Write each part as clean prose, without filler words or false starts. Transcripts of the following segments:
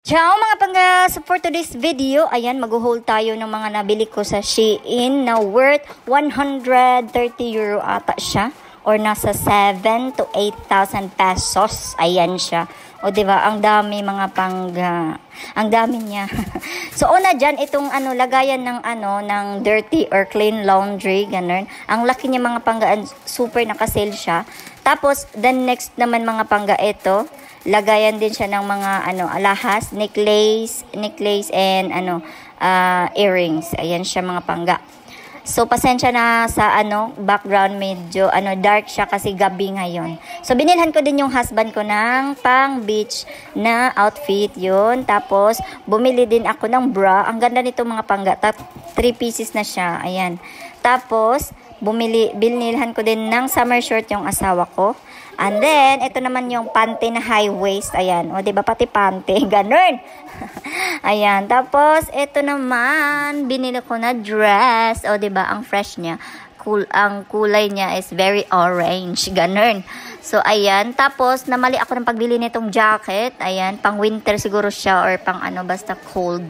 Ciao mga pangga! So for today's video, ayan, mag-haul tayo ng mga nabili ko sa Shein na worth 130 euro ata siya. Or nasa 7 to 8,000 pesos. Ayan siya. O diba, ang dami mga pangga. Ang dami niya. So una dyan, itong lagayan ng ng dirty or clean laundry, ganun. Ang laki niya mga pangga, super nakasale siya. Tapos, then next naman mga pangga, ito. Lagayan din siya ng mga alahas, necklace and earrings. Ayan siya mga pangga. So pasensya na sa background, medyo dark siya kasi gabi ngayon. So binilhan ko din yung husband ko ng pang beach na outfit yun. Tapos bumili din ako ng bra. Ang ganda nito mga pangga. 3 pieces na siya. Ayan. Tapos binilhan ko din ng summer short yung asawa ko. And then, ito naman yung panty na high waist. Ayan. O, diba? Pati panty. Ganun. Ayan. Tapos, ito naman, binili ko na dress. O, diba? Ang fresh niya. Ang kulay niya is very orange. Ganun. So, ayan. Tapos, namali ako ng pagbili nitong jacket. Ayan. Pang winter siguro siya or pang basta cold.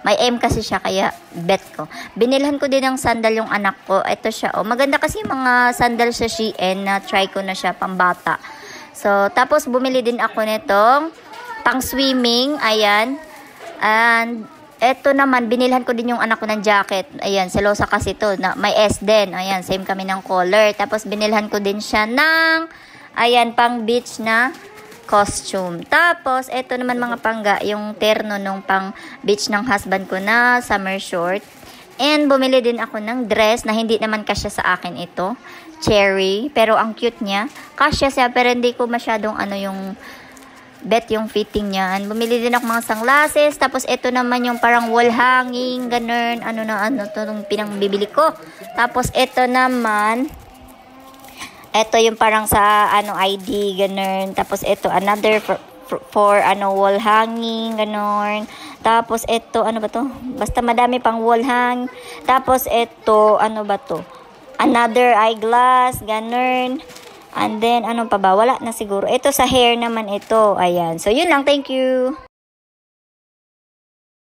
May M kasi siya, kaya bet ko. Binilhan ko din ng sandal yung anak ko. Ito siya. Oh, maganda kasi mga sandal sa Shein na try ko na siya pang bata. So, tapos bumili din ako nitong pang swimming. Ayan. And ito naman, binilhan ko din yung anak ko ng jacket. Ayan, selosa kasi to. May S din. Ayan, same kami ng color. Tapos binilhan ko din siya ng, ayan, pang beach na costume. Tapos, ito naman mga pangga, yung terno nung pang beach ng husband ko na summer short. And bumili din ako ng dress na hindi naman kasya sa akin ito. Cherry. Pero ang cute niya. Kasya siya, pero hindi ko masyadong yung bet yung fitting niya. And bumili din ako mga sunglasses. Tapos, ito naman yung parang wall hanging, ganun. To yung pinangbibili ko. Tapos, ito naman, ito yung parang sa ID, ganun. Tapos ito another for wall hanging, ganun. Tapos ito ba to? Basta madami pang wall hang. Tapos ito ba to? Another eyeglass, ganun. And then pa ba? Wala na siguro. Ito sa hair naman ito. Ayan. So yun lang, thank you.